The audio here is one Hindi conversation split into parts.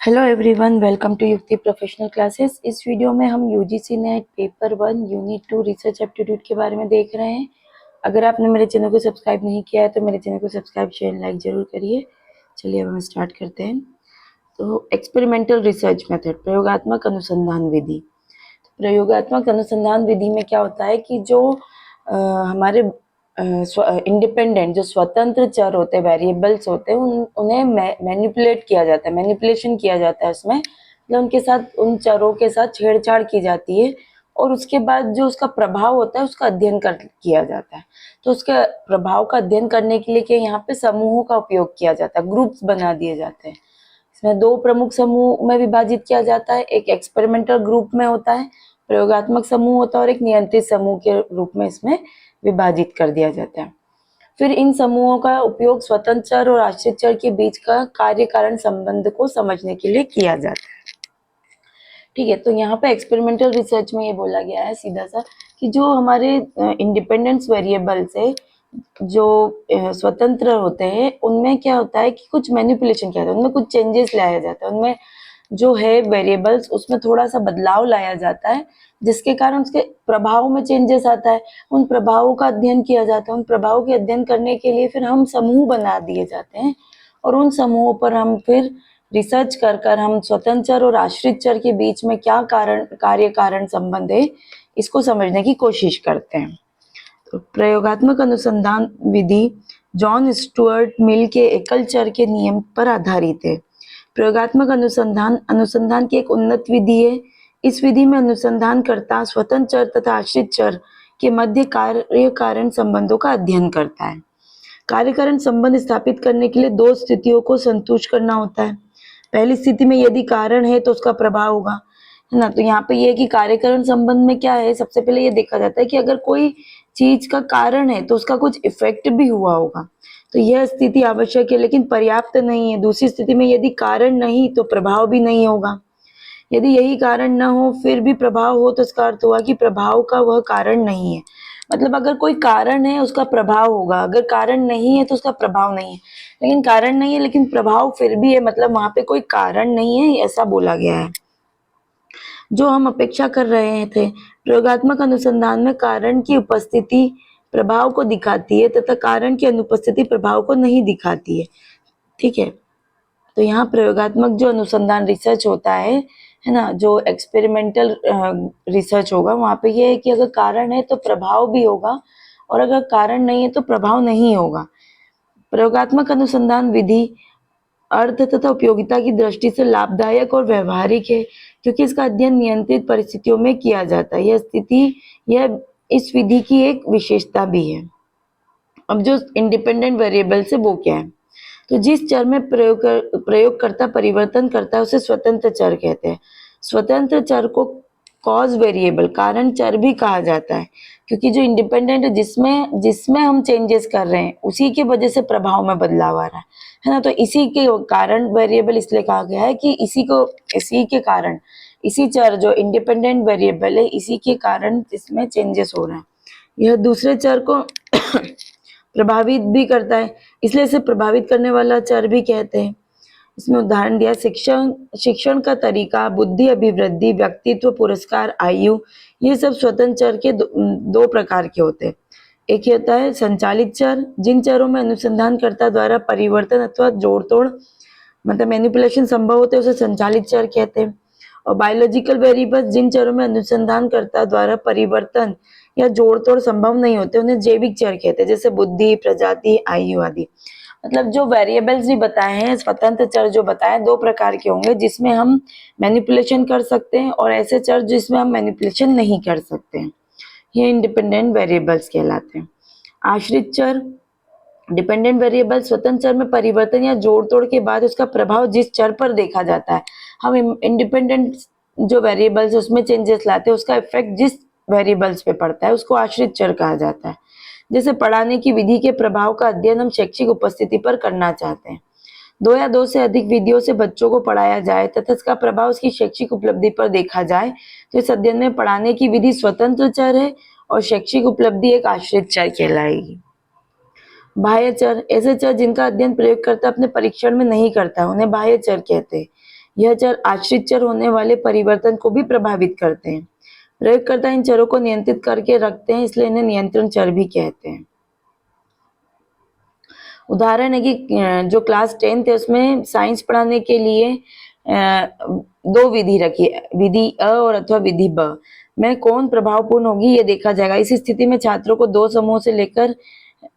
हेलो एवरीवन, वेलकम टू युक्ति प्रोफेशनल क्लासेस। इस वीडियो में हम UGC net paper 1 unit 2 research aptitude के बारे में देख रहे हैं। अगर आपने मेरे चैनल को सब्सक्राइब नहीं किया है तो मेरे चैनल को सब्सक्राइब शेयर लाइक जरूर करिए। चलिए अब हम स्टार्ट करते हैं। तो एक्सपेरिमेंटल रिसर्च मेथड, प्रयोगात्मक अनुसंधान विधि। प्रयोगात्मक अनुसंधान विधि में क्या होता है कि जो हमारे इंडिपेंडेंट जो स्वतंत्र चर होते हैं, वेरिएबल्स होते हैं, उन्हें मैनिपुलेट किया जाता है, मैनिपुलेशन किया जाता है। उसमें मतलब उनके साथ, उन चरों के साथ छेड़छाड़ की जाती है और उसके बाद जो उसका प्रभाव होता है उसका अध्ययन किया जाता है। तो उसके प्रभाव का अध्ययन करने के लिए क्या यहाँ पे समूहों का उपयोग किया जाता है, ग्रुप्स बना दिए जाते हैं। इसमें दो प्रमुख समूह में विभाजित किया जाता है। एक एक्सपेरिमेंटल ग्रुप में होता है, प्रयोगात्मक समूह होता है, और एक नियंत्रित समूह के रूप में इसमें विभाजित कर दिया जाता है। फिर इन समूहों का उपयोग स्वतंत्र चर और आश्रित चर के बीच का कार्य कारण संबंध को समझने के लिए किया जाता है। ठीक है, तो यहाँ पे एक्सपेरिमेंटल रिसर्च में ये बोला गया है सीधा सा कि जो हमारे इंडिपेंडेंस वेरिएबल्स है, जो स्वतंत्र होते हैं, उनमें क्या होता है कि कुछ मैनिपुलेशन किया जाता है, उनमें कुछ चेंजेस लाया जाता है, उनमें जो है वेरिएबल्स उसमें थोड़ा सा बदलाव लाया जाता है, जिसके कारण उसके प्रभाव में चेंजेस आता है। उन प्रभावों का अध्ययन किया जाता है। उन प्रभावों के अध्ययन करने के लिए फिर हम समूह बना दिए जाते हैं और उन समूहों पर हम फिर रिसर्च कर हम स्वतंत्र चर और आश्रित चर के बीच में क्या कार्य कारण संबंध है, इसको समझने की कोशिश करते हैं। तो प्रयोगात्मक अनुसंधान विधि जॉन स्टुअर्ट मिल के एकल चर के नियम पर आधारित है। प्रयोगात्मक अनुसंधान की एक उन्नत विधि है। इस विधि में अनुसंधानकर्ता स्वतंत्र चर तथा आश्रित चर के मध्य कार्य कारण संबंधों का अध्ययन करता है। कार्य कारण संबंध स्थापित करने के लिए दो स्थितियों को संतुष्ट करना होता है। पहली स्थिति में यदि कारण है तो उसका प्रभाव होगा, है ना। तो यहाँ पे ये कि कार्य कारण संबंध में क्या है, सबसे पहले ये देखा जाता है कि अगर कोई चीज का कारण है तो उसका कुछ इफेक्ट भी हुआ होगा। तो यह स्थिति आवश्यक है लेकिन पर्याप्त नहीं है। दूसरी स्थिति में यदि कारण नहीं तो प्रभाव भी नहीं होगा। यदि यही कारण न हो फिर भी प्रभाव हो तो इसका अर्थ हुआ कि प्रभाव का वह कारण नहीं है। मतलब अगर कोई कारण है उसका प्रभाव होगा, अगर कारण नहीं है तो उसका प्रभाव नहीं है। लेकिन कारण नहीं है लेकिन प्रभाव फिर भी है, मतलब वहां पे कोई कारण नहीं है, ऐसा बोला गया है। जो हम अपेक्षा कर रहे थे, प्रयोगात्मक अनुसंधान में कारण की उपस्थिति प्रभाव को दिखाती है तथा कारण की अनुपस्थिति प्रभाव को नहीं दिखाती है। ठीक है, तो यहाँ प्रयोगात्मक जो अनुसंधान रिसर्च होता है ना, जो एक्सपेरिमेंटल रिसर्च होगा, वहाँ पे ये है कि अगर कारण है तो प्रभाव भी होगा और अगर कारण नहीं है तो प्रभाव नहीं होगा। प्रयोगात्मक अनुसंधान विधि अर्थ तथा उपयोगिता की दृष्टि से लाभदायक और व्यवहारिक है क्योंकि इसका अध्ययन नियंत्रित परिस्थितियों में किया जाता है। यह इस विधि की एक विशेषता भी है। अब जो इंडिपेंडेंट वेरिएबल्स है वो क्या है, तो जिस चर में प्रयोगकर्ता परिवर्तन करता है उसे स्वतंत्र चर कहते हैं। स्वतंत्र चर को कॉज वेरिएबल, कारण चर भी कहा जाता है क्योंकि जो इंडिपेंडेंट है, जिसमें जिसमें हम चेंजेस कर रहे हैं उसी की वजह से प्रभाव में बदलाव आ रहा है ना। तो इसी के कारण वेरिएबल इसलिए कहा गया है कि इसी के कारण, इसी चर जो इंडिपेंडेंट वेरिएबल है, इसी के कारण इसमें चेंजेस हो रहे हैं। यह दूसरे चर को प्रभावित भी करता है, इसलिए इसे प्रभावित करने वाला चर भी कहते हैं। इसमें उदाहरण दिया, शिक्षण का तरीका, बुद्धि अभिवृद्धि, व्यक्तित्व, पुरस्कार, आयु, ये सब स्वतंत्र चर के दो प्रकार के होते हैं। एक होता है संचालित चर, जिन चरों में अनुसंधानकर्ता द्वारा परिवर्तन अथवा जोड़ तोड़ मतलब मैनिपुलेशन संभव होते हैं उसे संचालित चर कहते हैं। और बायोलॉजिकल वेरिएबल्स, जिन चरों में अनुसंधानकर्ता द्वारा परिवर्तन या जोड़ तोड़ संभव नहीं होते उन्हें जैविक चर कहते हैं, जैसे बुद्धि, प्रजाति, आयु आदि। मतलब जो वेरिएबल्स भी बताए हैं, स्वतंत्र चर जो बताए, दो प्रकार के होंगे, जिसमें हम मैनिपुलेशन कर सकते हैं और ऐसे चर जिसमें हम मैनिपुलेशन नहीं कर सकते हैं। ये इंडिपेंडेंट वेरिएबल्स कहलाते हैं। आश्रित चर, डिपेंडेंट वेरिएबल स्वतंत्र चर में परिवर्तन या जोड़ तोड़ के बाद उसका प्रभाव जिस चर पर देखा जाता है। हम इंडिपेंडेंट जो वेरिएबल्स उसमें चेंजेस लाते हैं, उसका इफेक्ट जिस वेरिएबल्स पे पड़ता है उसको आश्रित चर कहा जाता है। जैसे पढ़ाने की विधि के प्रभाव का अध्ययन हम शैक्षिक उपस्थिति पर करना चाहते हैं। दो या दो से अधिक विधियों से बच्चों को पढ़ाया जाए तथा इसका प्रभाव उसकी शैक्षिक उपलब्धि पर देखा जाए तो इस अध्ययन में पढ़ाने की विधि स्वतंत्र चर है और शैक्षिक उपलब्धि एक आश्रित चर कहलाएगी। बाह्य चर, ऐसे चर जिनका अध्ययन प्रयोगकर्ता अपने परीक्षण में नहीं करता, उन्हें बाह्य चर कहते हैं। यह चर आश्रित चर होने वाले परिवर्तन को भी प्रभावित करते हैं। प्रयोगकर्ता इन चरों को नियंत्रित करके रखते हैं, इसलिए इन्हें नियंत्रण चर भी कहते हैं। उदाहरण है कि जो क्लास 10th है उसमें साइंस पढ़ाने के लिए दो विधि रखी है, विधि अ और अथवा विधि ब में कौन प्रभावपूर्ण होगी ये देखा जाएगा। इस स्थिति में छात्रों को दो समूह से लेकर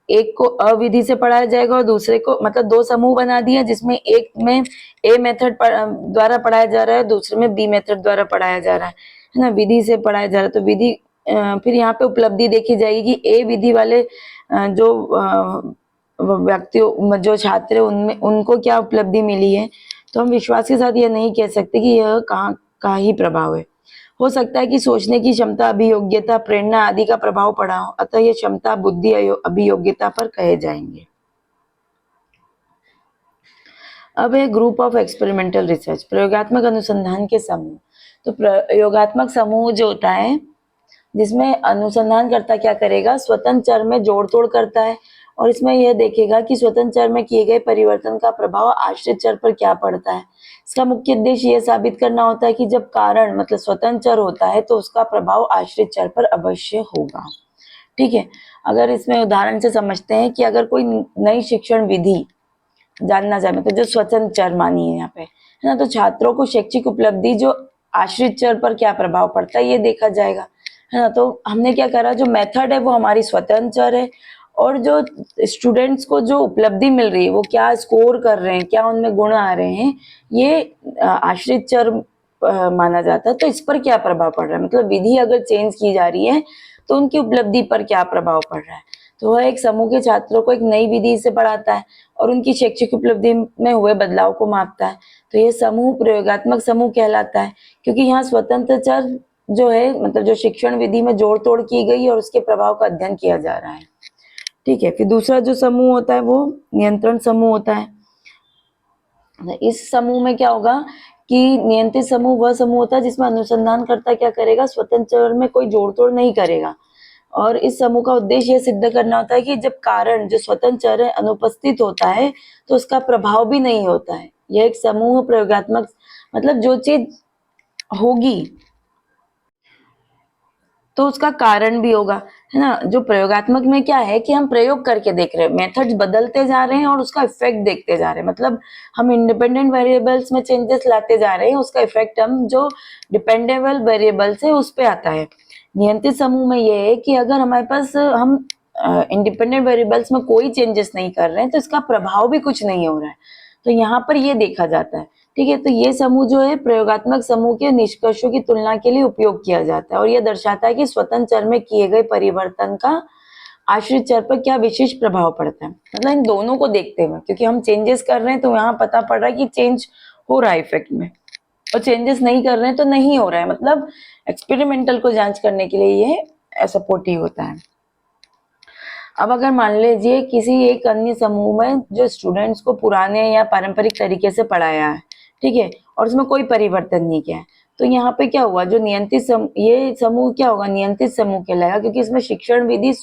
एक को अविधि से पढ़ाया जाएगा और दूसरे को, मतलब दो समूह बना दिया जिसमें एक में ए मेथड द्वारा पढ़ाया जा रहा है, दूसरे में बी मेथड द्वारा पढ़ाया जा रहा है ना, विधि से पढ़ाया जा रहा है। तो विधि फिर यहाँ पे उपलब्धि देखी जाएगी कि ए विधि वाले जो व्यक्तियों, जो छात्र है उनमें उनको क्या उपलब्धि मिली है। तो हम विश्वास के साथ यह नहीं कह सकते कि यह कहाँ का ही प्रभाव है। हो सकता है कि सोचने की क्षमता, अभियोग्यता, प्रेरणा आदि का प्रभाव पड़ा हो, अतः ये क्षमता, बुद्धि, अभियोग्यता पर कहे जाएंगे। अब है ग्रुप ऑफ एक्सपेरिमेंटल रिसर्च, प्रयोगात्मक अनुसंधान के समूह। तो प्रयोगात्मक समूह जो होता है जिसमें अनुसंधानकर्ता क्या करेगा, स्वतंत्र चर में जोड़ तोड़ करता है और इसमें यह देखेगा कि स्वतंत्र चर में किए गए परिवर्तन का प्रभाव आश्रित चर पर क्या पड़ता है। इसका मुख्य उद्देश्य यह साबित करना होता है कि जब कारण मतलब स्वतंत्र चर होता है तो उसका प्रभाव आश्रित चर पर अवश्य होगा। ठीक है, अगर इसमें उदाहरण से समझते हैं कि अगर कोई नई शिक्षण विधि जानना चाहे, मतलब जो स्वतंत्र चर मानी है यहाँ पे, है ना, तो छात्रों को शैक्षिक उपलब्धि जो आश्रित चर पर क्या प्रभाव पड़ता है ये देखा जाएगा, है ना। तो हमने क्या करा, जो मेथड है वो हमारी स्वतंत्र चर है और जो स्टूडेंट्स को जो उपलब्धि मिल रही है वो क्या स्कोर कर रहे हैं, क्या उनमें गुण आ रहे हैं, ये आश्रित चर माना जाता है। तो इस पर क्या प्रभाव पड़ रहा है, मतलब विधि अगर चेंज की जा रही है तो उनकी उपलब्धि पर क्या प्रभाव पड़ रहा है। तो वह एक समूह के छात्रों को एक नई विधि से पढ़ाता है और उनकी शैक्षिक उपलब्धि में हुए बदलाव को मापता है। तो ये समूह प्रयोगात्मक समूह कहलाता है क्योंकि यहाँ स्वतंत्र चर जो है, मतलब जो शिक्षण विधि में जोड़ तोड़ की गई और उसके प्रभाव का अध्ययन किया जा रहा है। ठीक है, फिर दूसरा जो समूह होता है वो नियंत्रण समूह होता है। इस समूह में क्या होगा कि नियंत्रित समूह वह समूह होता है जिसमें अनुसंधानकर्ता क्या करेगा, स्वतंत्र चर में कोई जोड़ तोड़ नहीं करेगा और इस समूह का उद्देश्य यह सिद्ध करना होता है कि जब कारण जो स्वतंत्र चर है अनुपस्थित होता है तो उसका प्रभाव भी नहीं होता है। यह एक समूह प्रयोगात्मक, मतलब जो चीज होगी तो उसका कारण भी होगा, है ना। जो प्रयोगात्मक में क्या है कि हम प्रयोग करके देख रहे हैं, मेथड्स बदलते जा रहे हैं और उसका इफेक्ट देखते जा रहे हैं, मतलब हम इंडिपेंडेंट वेरिएबल्स में चेंजेस लाते जा रहे हैं, उसका इफेक्ट हम जो डिपेंडेबल वेरिएबल्स है उस पर आता है। नियंत्रित समूह में यह है कि अगर हमारे पास हम इंडिपेंडेंट वेरिएबल्स में कोई चेंजेस नहीं कर रहे हैं तो इसका प्रभाव भी कुछ नहीं हो रहा है, तो यहाँ पर ये देखा जाता है। ठीक है, तो ये समूह जो है प्रयोगात्मक समूह के निष्कर्षों की तुलना के लिए उपयोग किया जाता है और यह दर्शाता है कि स्वतंत्र चर में किए गए परिवर्तन का आश्रित चर पर क्या विशेष प्रभाव पड़ता है। मतलब इन दोनों को देखते हुए, क्योंकि हम चेंजेस कर रहे हैं तो यहाँ पता पड़ रहा है कि चेंज हो रहा है इफेक्ट में, और चेंजेस नहीं कर रहे हैं तो नहीं हो रहा है, मतलब एक्सपेरिमेंटल को जांच करने के लिए ये सपोर्टिव होता है। अब अगर मान लीजिए किसी एक अन्य समूह में जो स्टूडेंट्स को पुराने या पारंपरिक तरीके से पढ़ाया है, ठीक है, और उसमें कोई परिवर्तन नहीं किया है, तो यहाँ पे क्या हुआ, जो नियंत्रित ये समूह क्या होगा, नियंत्रित समूह कहलाएगा क्योंकि इसमें शिक्षण विधि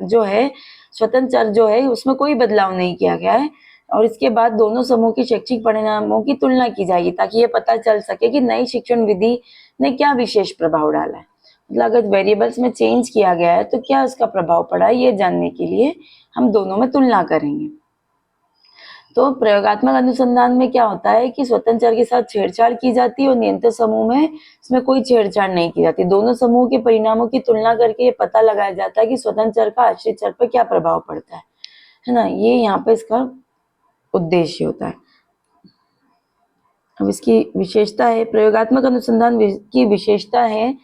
जो है, स्वतंत्र चर जो है उसमें कोई बदलाव नहीं किया गया है और इसके बाद दोनों समूह के शैक्षिक परिणामों की तुलना की जाएगी ताकि ये पता चल सके कि नई शिक्षण विधि ने क्या विशेष प्रभाव डाला है। मतलब अगर वेरिएबल्स में चेंज किया गया है तो क्या उसका प्रभाव पड़ा है, ये जानने के लिए हम दोनों में तुलना करेंगे। तो प्रयोगात्मक अनुसंधान में क्या होता है कि स्वतंत्र चर के साथ छेड़छाड़ की जाती है और नियंत्रित समूह में इसमें कोई छेड़छाड़ नहीं की जाती। दोनों समूह के परिणामों की तुलना करके ये पता लगाया जाता है कि स्वतंत्र चर का आश्रित चर पर क्या प्रभाव पड़ता है ना। ये यहाँ पे इसका उद्देश्य होता है। अब इसकी विशेषता है, प्रयोगात्मक अनुसंधान की विशेषता है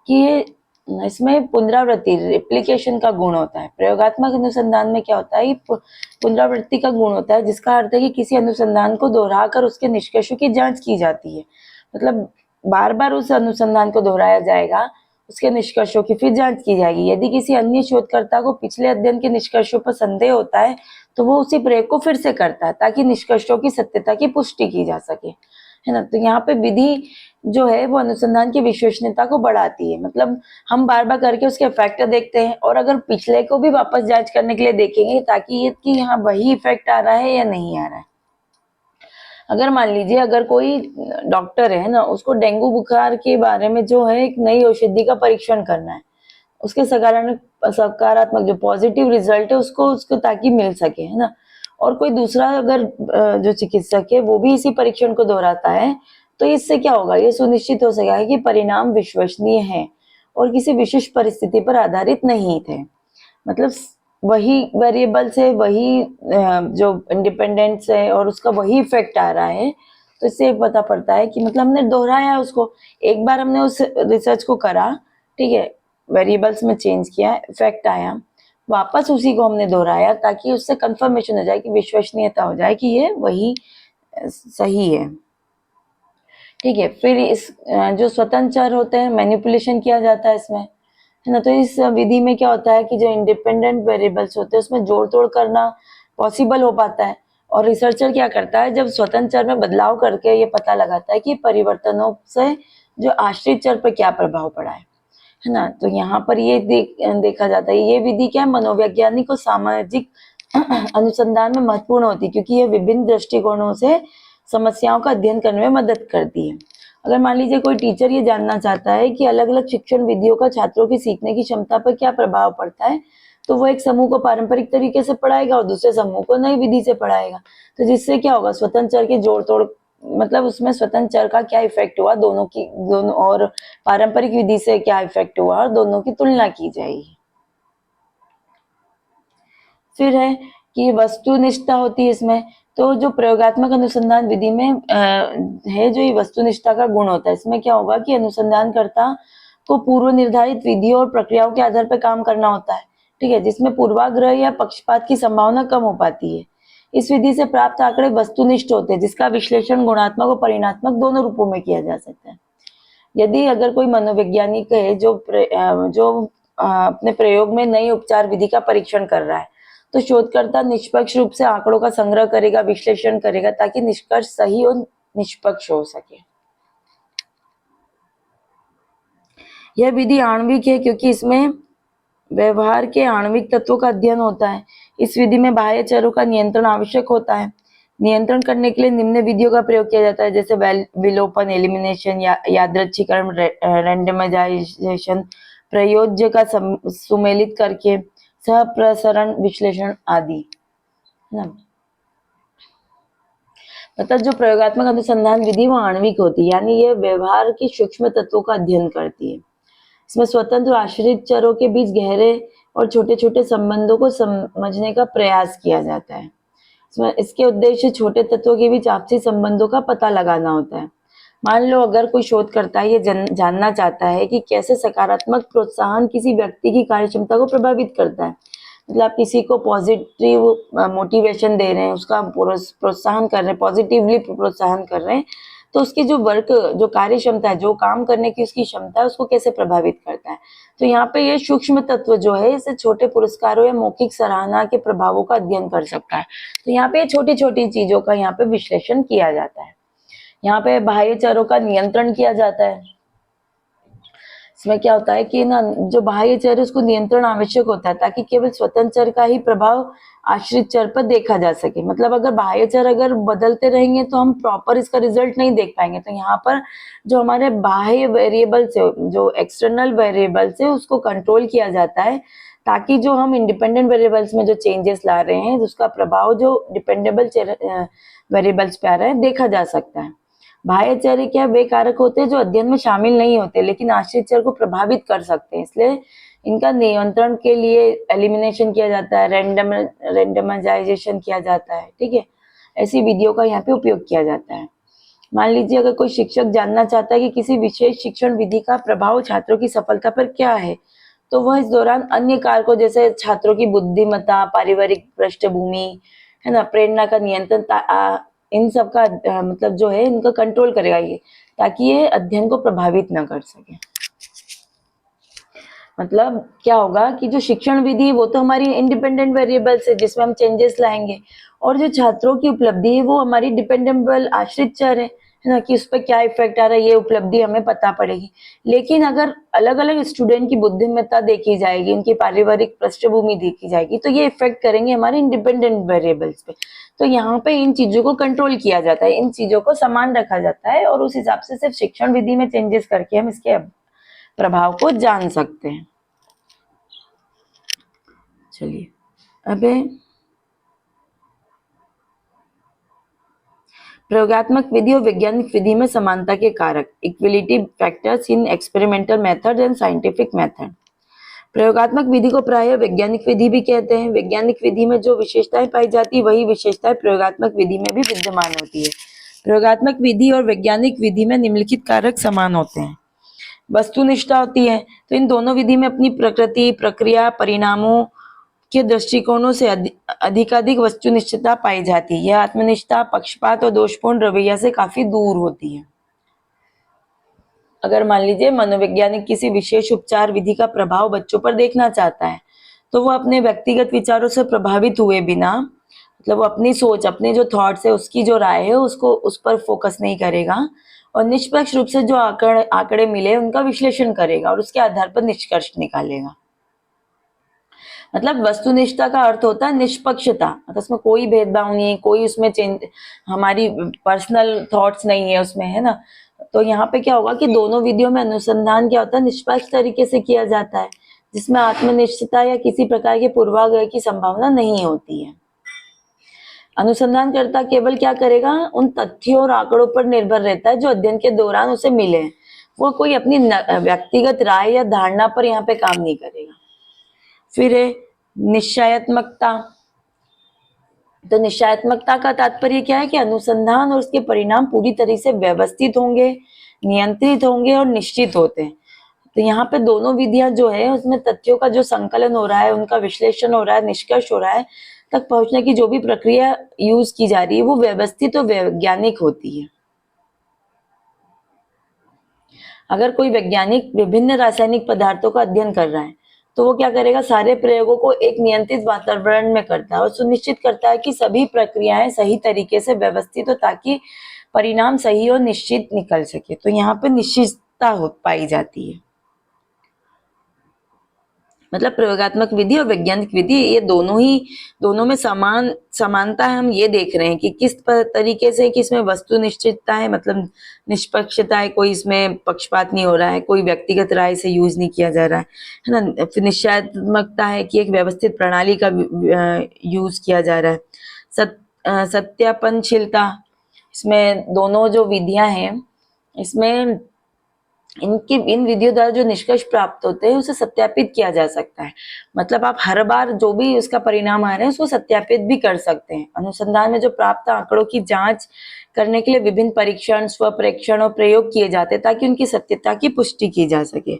कि ये इसमें पुनरावृत्ति, रिप्लिकेशन का गुण होता है। प्रयोगात्मक अनुसंधान में क्या होता है, पुनरावृत्ति का गुण होता है, जिसका अर्थ है कि किसी अनुसंधान को दोहराकर उसके निष्कर्षों की जांच की जाती है। मतलब बार बार उस अनुसंधान को दोहराया जाएगा, उसके निष्कर्षों की फिर जांच की जाएगी। यदि किसी अन्य शोधकर्ता को पिछले अध्ययन के निष्कर्षों पर संदेह होता है तो वो उसी प्रयोग को फिर से करता है ताकि निष्कर्षों की सत्यता की पुष्टि की जा सके, है ना। तो यहाँ पे विधि जो है वो अनुसंधान की विश्वसनीयता को बढ़ाती है। मतलब हम बार बार करके उसके इफेक्ट देखते हैं और अगर पिछले को भी वापस जांच करने के लिए देखेंगे ताकि ये कि यहाँ वही इफेक्ट आ रहा है या नहीं आ रहा है। अगर मान लीजिए अगर कोई डॉक्टर है ना, उसको डेंगू बुखार के बारे में जो है एक नई औषधि का परीक्षण करना है, उसके सकारात्मक जो पॉजिटिव रिजल्ट है उसको उसको ताकि मिल सके, है ना। और कोई दूसरा अगर जो चिकित्सक है वो भी इसी परीक्षण को दोहराता है, तो इससे क्या होगा, ये सुनिश्चित हो सकेगा कि परिणाम विश्वसनीय है और किसी विशिष्ट परिस्थिति पर आधारित नहीं थे। मतलब वही वेरिएबल से वही जो इंडिपेंडेंस है और उसका वही इफेक्ट आ रहा है, तो इससे पता पड़ता है कि मतलब हमने दोहराया उसको, एक बार हमने उस रिसर्च को करा, ठीक है, वेरिएबल्स में चेंज किया, इफेक्ट आया, वापस उसी को हमने दोहराया ताकि उससे कंफर्मेशन हो जाए कि विश्वसनीयता हो जाए कि ये वही सही है, ठीक है। फिर इस जो स्वतंत्र चर होते हैं, मैनिपुलेशन किया जाता है इसमें, है ना। तो इस विधि में क्या होता है कि जो इंडिपेंडेंट वेरिएबल्स होते हैं उसमें जोड़ तोड़ करना पॉसिबल हो पाता है, और रिसर्चर क्या करता है, जब स्वतंत्र चर में बदलाव करके ये पता लगाता है कि परिवर्तनों से जो आश्रित चर पर क्या प्रभाव पड़ा है ना। तो यहाँ पर ये देखा जाता है, ये विधि क्या है, मनोवैज्ञानिक और सामाजिक अनुसंधान में महत्वपूर्ण होती है, क्योंकि ये विभिन्न दृष्टिकोणों से समस्याओं का अध्ययन करने में मदद करती है। अगर मान लीजिए कोई टीचर ये जानना चाहता है कि अलग अलग शिक्षण विधियों का छात्रों की सीखने की क्षमता पर क्या प्रभाव पड़ता है, तो वो एक समूह को पारंपरिक तरीके से पढ़ाएगा और दूसरे समूह को नई विधि से पढ़ाएगा। तो जिससे क्या होगा, स्वतंत्र चर के जोड़ तोड़, मतलब उसमें स्वतंत्र चर का क्या इफेक्ट हुआ दोनों और पारंपरिक विधि से क्या इफेक्ट हुआ, और दोनों की तुलना की जाएगी। फिर है कि वस्तुनिष्ठता होती है इसमें, तो जो प्रयोगात्मक अनुसंधान विधि में है जो ये वस्तुनिष्ठता का गुण होता है, इसमें क्या होगा कि अनुसंधानकर्ता को पूर्व निर्धारित विधियों और प्रक्रियाओं के आधार पर काम करना होता है, ठीक है, जिसमें पूर्वाग्रह या पक्षपात की संभावना कम हो पाती है। इस विधि से प्राप्त आंकड़े वस्तुनिष्ठ होते हैं, जिसका विश्लेषण गुणात्मक और परिणात्मक दोनों रूपों में किया जा सकता है। यदि अगर कोई मनोवैज्ञानिक है जो अपने प्रयोग में नई उपचार विधि का परीक्षण कर रहा है, तो शोधकर्ता निष्पक्ष रूप से आंकड़ों का संग्रह करेगा, विश्लेषण करेगा, ताकि निष्कर्ष सही और निष्पक्ष हो सके। यह विधि आणविक है क्योंकि इसमें व्यवहार के आणविक तत्वों का अध्ययन होता है। इस विधि में बाह्य चरों का नियंत्रण आवश्यक होता है। नियंत्रण करने के लिए निम्न विधियों का प्रयोग किया जाता है, जैसे विलोपन, एलिमिनेशन, यादृच्छिकरण, रैंडमाइजेशन, प्रयोज्य का सुमेलित करके, सहप्रसरण विश्लेषण आदि, है ना। मतलब जो प्रयोगात्मक अनुसंधान विधि वो आणविक होती है, यानी ये व्यवहार के सूक्ष्म तत्वों का अध्ययन करती है। इसमें स्वतंत्र और आश्रित चरों के बीच गहरे और छोटे छोटे संबंधों को समझने का प्रयास किया जाता है। इसमें इसके उद्देश्य छोटे तत्वों के बीच आपसी संबंधों का पता लगाना होता है। मान लो अगर कोई शोधकर्ता ये जानना चाहता है कि कैसे सकारात्मक प्रोत्साहन किसी व्यक्ति की कार्यक्षमता को प्रभावित करता है, मतलब आप किसी को पॉजिटिव मोटिवेशन दे रहे हैं, उसका प्रोत्साहन कर रहे हैं, पॉजिटिवली प्रोत्साहन कर रहे हैं, तो उसकी जो जो कार्य क्षमता है, जो काम करने की उसकी क्षमता है, उसको कैसे प्रभावित करता है। तो यहाँ पे ये सूक्ष्म तत्व जो है, इसे छोटे पुरस्कारों या मौखिक सराहना के प्रभावों का अध्ययन कर सकता है। तो यहाँ पे छोटी छोटी चीजों का यहाँ पे विश्लेषण किया जाता है। यहाँ पे बाह्य चरों का नियंत्रण किया जाता है। इसमें क्या होता है कि ना, जो बाह्य चर है उसको नियंत्रण आवश्यक होता है, ताकि केवल स्वतंत्र चर का ही प्रभाव आश्रित चर पर देखा जा सके। मतलब अगर बाह्य चर अगर बदलते रहेंगे तो हम प्रॉपर इसका रिजल्ट नहीं देख पाएंगे। तो यहाँ पर जो हमारे बाह्य वेरिएबल्स है, जो एक्सटर्नल वेरिएबल्स है, उसको कंट्रोल किया जाता है, ताकि जो हम इंडिपेंडेंट वेरिएबल्स में जो चेंजेस ला रहे हैं, उसका प्रभाव जो डिपेंडेबल वेरिएबल्स पे आ रहा है देखा जा सकता है। बाह्य चर क्या वे कारक होते हैं जो अध्ययन में शामिल नहीं होते, लेकिन आश्रित चर को प्रभावित कर सकते हैं, इसलिए इनका नियंत्रण के लिए एलिमिनेशन किया जाता है, रैंडमाइजेशन किया जाता है, ठीक है। ऐसी विधियों का यहाँ पे उपयोग किया जाता है। मान लीजिए अगर कोई शिक्षक जानना चाहता है कि किसी विशेष शिक्षण विधि का प्रभाव छात्रों की सफलता पर क्या है, तो वह इस दौरान अन्य कारकों जैसे छात्रों की बुद्धिमत्ता, पारिवारिक पृष्ठभूमि, है ना, प्रेरणा का नियंत्रण, इन सब का मतलब जो है इनका कंट्रोल करेगा ये, ताकि ये अध्ययन को प्रभावित ना कर सके। मतलब क्या होगा कि जो शिक्षण विधि है वो तो हमारी इंडिपेंडेंट वेरिएबल्स है जिसमें हम चेंजेस लाएंगे, और जो छात्रों की उपलब्धि है वो हमारी डिपेंडेबल आश्रित चर है ना, कि उस पर क्या इफेक्ट आ रहा है ये उपलब्धि हमें पता पड़ेगी। लेकिन अगर अलग अलग स्टूडेंट की बुद्धिमत्ता देखी जाएगी, उनकी पारिवारिक पृष्ठभूमि देखी जाएगी, तो ये इफेक्ट करेंगे हमारे इंडिपेंडेंट वेरिएबल्स पे। तो यहाँ पे इन चीजों को कंट्रोल किया जाता है, इन चीजों को समान रखा जाता है और उस हिसाब से सिर्फ शिक्षण विधि में चेंजेस करके हम इसके प्रभाव को जान सकते हैं। चलिए अब प्रयोगात्मक विधि और वैज्ञानिक विधि में समानता के कारक, equality factors in experimental method and scientific method. प्रयोगात्मक विधि को प्रायः वैज्ञानिक विधि भी कहते हैं। वैज्ञानिक विधि में जो विशेषताएं पाई जाती वही विशेषताएं प्रयोगात्मक विधि में भी विद्यमान होती है। प्रयोगात्मक विधि और वैज्ञानिक विधि में निम्नलिखित कारक समान होते हैं। वस्तुनिष्ठा होती है, तो इन दोनों विधि में अपनी प्रकृति, प्रक्रिया, परिणामों के दृष्टिकोणों से अधिकाधिक वस्तुनिष्ठता पाई जाती है। यह आत्मनिष्ठा, पक्षपात और दोषपूर्ण रवैया से काफी दूर होती है। अगर मान लीजिए मनोवैज्ञानिक किसी विशेष उपचार विधि का प्रभाव बच्चों पर देखना चाहता है, तो वो अपने व्यक्तिगत विचारों से प्रभावित हुए बिना, मतलब वो अपनी सोच, अपने जो थॉट्स है, उसकी जो राय है, उसको उस पर फोकस नहीं करेगा और निष्पक्ष रूप से जो आंकड़े मिले उनका विश्लेषण करेगा और उसके आधार पर निष्कर्ष निकालेगा। मतलब वस्तुनिष्ठता का अर्थ होता है निष्पक्षता, मतलब उसमें कोई भेदभाव नहीं है, कोई उसमें हमारी पर्सनल थॉट्स नहीं है उसमें, है ना। तो यहाँ पे क्या होगा कि दोनों विधियों में अनुसंधान क्या होता है, निष्पक्ष तरीके से किया जाता है, जिसमें आत्मनिष्ठता या किसी प्रकार के पूर्वाग्रह की संभावना नहीं होती है। अनुसंधानकर्ता केवल क्या करेगा, उन तथ्यों और आंकड़ों पर निर्भर रहता है जो अध्ययन के दौरान उसे मिले। वो कोई अपनी व्यक्तिगत राय या धारणा पर यहाँ पे काम नहीं करेगा। फिर निश्चयात्मकता। तो निश्चयात्मकता का तात्पर्य क्या है कि अनुसंधान और उसके परिणाम पूरी तरह से व्यवस्थित होंगे, नियंत्रित होंगे और निश्चित होते हैं। तो यहाँ पे दोनों विधियां जो है उसमें तथ्यों का जो संकलन हो रहा है, उनका विश्लेषण हो रहा है, निष्कर्ष हो रहा है, तक पहुंचने की जो भी प्रक्रिया यूज की जा रही है वो व्यवस्थित और वैज्ञानिक होती है। अगर कोई वैज्ञानिक विभिन्न रासायनिक पदार्थों का अध्ययन कर रहा है, तो वो क्या करेगा, सारे प्रयोगों को एक नियंत्रित वातावरण में करता है और सुनिश्चित करता है कि सभी प्रक्रियाएं सही तरीके से व्यवस्थित हो ताकि परिणाम सही और निश्चित निकल सके। तो यहाँ पे निश्चितता हो पाई जाती है। मतलब प्रयोगात्मक विधि और वैज्ञानिक विधि ये दोनों में समानता है। हम ये देख रहे हैं कि किस तरीके से कि इसमें वस्तु निश्चितता है, मतलब निष्पक्षता है, कोई इसमें पक्षपात नहीं हो रहा है, कोई व्यक्तिगत राय से यूज नहीं किया जा रहा है ना। फिर निश्चयात्मकता है कि एक व्यवस्थित प्रणाली का यूज किया जा रहा है। सत्यापनशीलता, इसमें दोनों जो विधियां हैं इसमें इन विधियों द्वारा जो निष्कर्ष प्राप्त होते हैं उसे सत्यापित किया जा सकता है। मतलब आप हर बार जो भी उसका परिणाम आ रहे हैं उसको सत्यापित भी कर सकते हैं। अनुसंधान में जो प्राप्त आंकड़ों की जांच करने के लिए विभिन्न परीक्षण, स्वप्रेक्षण और प्रयोग किए जाते हैं ताकि उनकी सत्यता की पुष्टि की जा सके।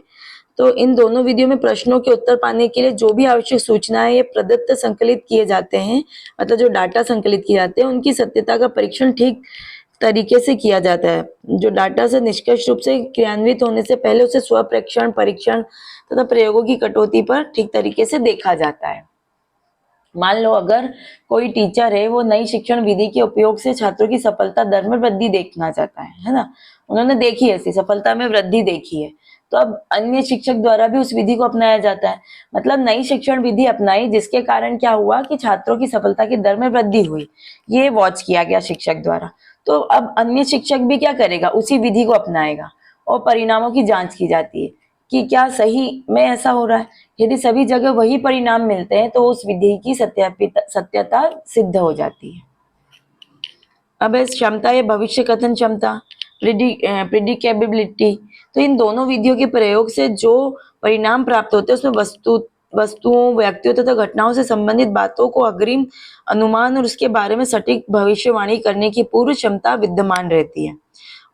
तो इन दोनों विधियों में प्रश्नों के उत्तर पाने के लिए जो भी आवश्यक सूचनाएं ये प्रदत्त संकलित किए जाते हैं, मतलब जो डाटा संकलित किए जाते हैं, उनकी सत्यता का परीक्षण ठीक तरीके से किया जाता है। जो डाटा से निष्कर्ष रूप से क्रियान्वित होने से पहले उसे स्वप्रेक्षण, परीक्षण तथा प्रयोगों की कटौती पर ठीक तरीके से देखा जाता है। मान लो अगर कोई टीचर है, वो नई शिक्षण विधि के उपयोग से छात्रों की सफलता दर में वृद्धि देखना चाहता है ना। उन्होंने देखी ऐसी सफलता में वृद्धि देखी है, तो अब अन्य शिक्षक द्वारा भी उस विधि को अपनाया जाता है। मतलब नई शिक्षण विधि अपनाई जिसके कारण क्या हुआ कि छात्रों की सफलता की दर में वृद्धि हुई, ये वॉच किया गया शिक्षक द्वारा। तो अब अन्य शिक्षक भी क्या करेगा, उसी विधि को अपनाएगा और परिणामों की जांच की जाती है कि क्या सही में ऐसा हो रहा है। यदि सभी जगह वही परिणाम मिलते हैं तो उस विधि की सत्यता सिद्ध हो जाती है। अब इस क्षमता या भविष्य कथन क्षमता, प्रिडिकेबिलिटी। तो इन दोनों विधियों के प्रयोग से जो परिणाम प्राप्त होते हैं उसमें वस्तुओं, व्यक्तियों तथा घटनाओं से संबंधित बातों को अग्रिम अनुमान और उसके बारे में सटीक भविष्यवाणी करने की पूर्व क्षमता विद्यमान रहती है।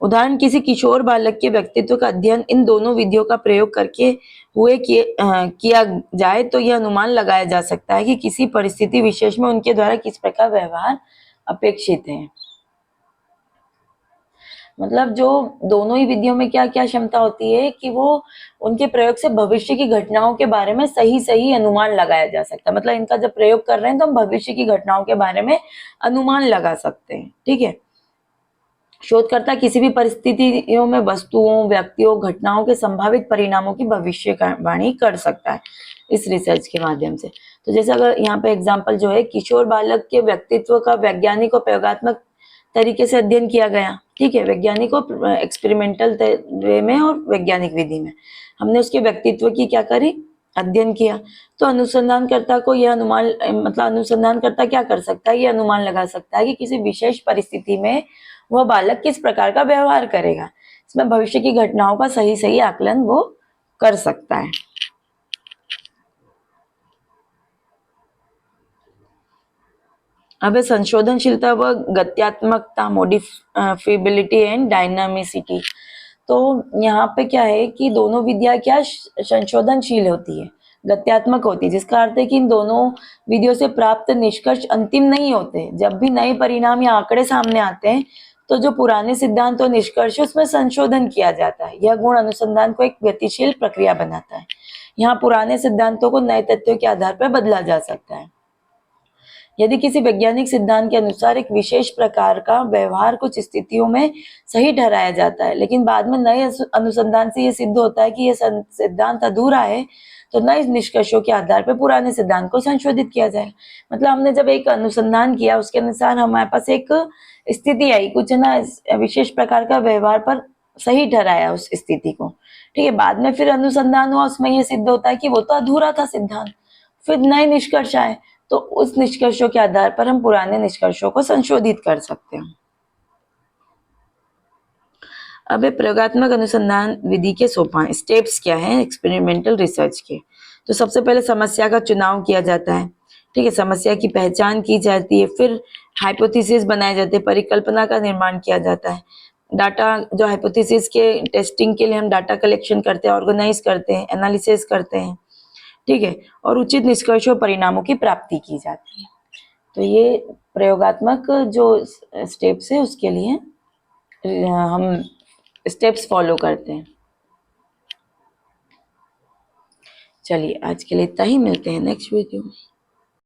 उदाहरण, किसी किशोर बालक के व्यक्तित्व का अध्ययन इन दोनों विधियों का प्रयोग करके किया जाए तो यह अनुमान लगाया जा सकता है कि किसी परिस्थिति विशेष में उनके द्वारा किस प्रकार व्यवहार अपेक्षित है। मतलब जो दोनों ही विधियों में क्या क्या क्षमता होती है कि वो उनके प्रयोग से भविष्य की घटनाओं के बारे में सही अनुमान लगाया जा सकता है। मतलब इनका जब प्रयोग कर रहे हैं तो हम भविष्य की घटनाओं के बारे में अनुमान लगा सकते हैं, ठीक है। शोधकर्ता किसी भी परिस्थितियों में वस्तुओं, व्यक्तियों, घटनाओं के संभावित परिणामों की भविष्यवाणी कर सकता है इस रिसर्च के माध्यम से। तो जैसे अगर यहाँ पे एग्जाम्पल जो है, किशोर बालक के व्यक्तित्व का वैज्ञानिक और प्रयोगात्मक तरीके से अध्ययन किया गया। ठीक है, वैज्ञानिक और एक्सपेरिमेंटल वे में और वैज्ञानिक विधि में हमने उसके व्यक्तित्व की क्या करी, अध्ययन किया। तो अनुसंधानकर्ता को यह अनुमान, मतलब अनुसंधानकर्ता क्या कर सकता है, ये अनुमान लगा सकता है कि किसी विशेष परिस्थिति में वह बालक किस प्रकार का व्यवहार करेगा। इसमें भविष्य की घटनाओं का सही सही आकलन वो कर सकता है। अब संशोधनशीलता व गत्यात्मकता, मॉडिफिबिलिटी एंड डायनामिसिटी। तो यहाँ पे क्या है कि दोनों विधियां क्या संशोधनशील होती है, गत्यात्मक होती है, जिसका अर्थ है कि इन दोनों विधियों से प्राप्त निष्कर्ष अंतिम नहीं होते। जब भी नए परिणाम या आंकड़े सामने आते हैं तो जो पुराने सिद्धांत और निष्कर्ष उसमें संशोधन किया जाता है। यह गुण अनुसंधान को एक गतिशील प्रक्रिया बनाता है। यहाँ पुराने सिद्धांतों को नए तथ्यों के आधार पर बदला जा सकता है। यदि किसी वैज्ञानिक सिद्धांत के अनुसार एक विशेष प्रकार का व्यवहार कुछ स्थितियों में सही ठहराया जाता है, लेकिन बाद में नए अनुसंधान से यह सिद्ध होता है कि यह सिद्धांत अधूरा है, तो नए निष्कर्षों के आधार पर पुराने सिद्धांत को संशोधित किया जाए। मतलब हमने जब एक अनुसंधान किया, उसके अनुसार हमारे पास एक स्थिति आई, कुछ है ना विशेष प्रकार का व्यवहार पर सही ठहराया उस स्थिति को। ठीक है, बाद में फिर अनुसंधान हुआ, उसमें यह सिद्ध होता है कि वो तो अधूरा था सिद्धांत, फिर नए निष्कर्ष आए, तो उस निष्कर्षों के आधार पर हम पुराने निष्कर्षों को संशोधित कर सकते हैं। अब प्रयोगात्मक अनुसंधान विधि के सोपान, स्टेप्स क्या हैं एक्सपेरिमेंटल रिसर्च के। तो सबसे पहले समस्या का चुनाव किया जाता है। ठीक है, समस्या की पहचान की जाती है, फिर हाइपोथेसिस बनाए जाते हैं, परिकल्पना का निर्माण किया जाता है। डाटा, जो हाइपोथेसिस के टेस्टिंग के लिए हम डाटा कलेक्शन करते हैं, ऑर्गेनाइज करते हैं, एनालिसिस करते हैं। ठीक है, और उचित निष्कर्षों परिणामों की प्राप्ति की जाती है। तो ये प्रयोगात्मक जो स्टेप्स है उसके लिए हम स्टेप्स फॉलो करते हैं। चलिए आज के लिए इतना ही, मिलते हैं नेक्स्ट वीडियो में।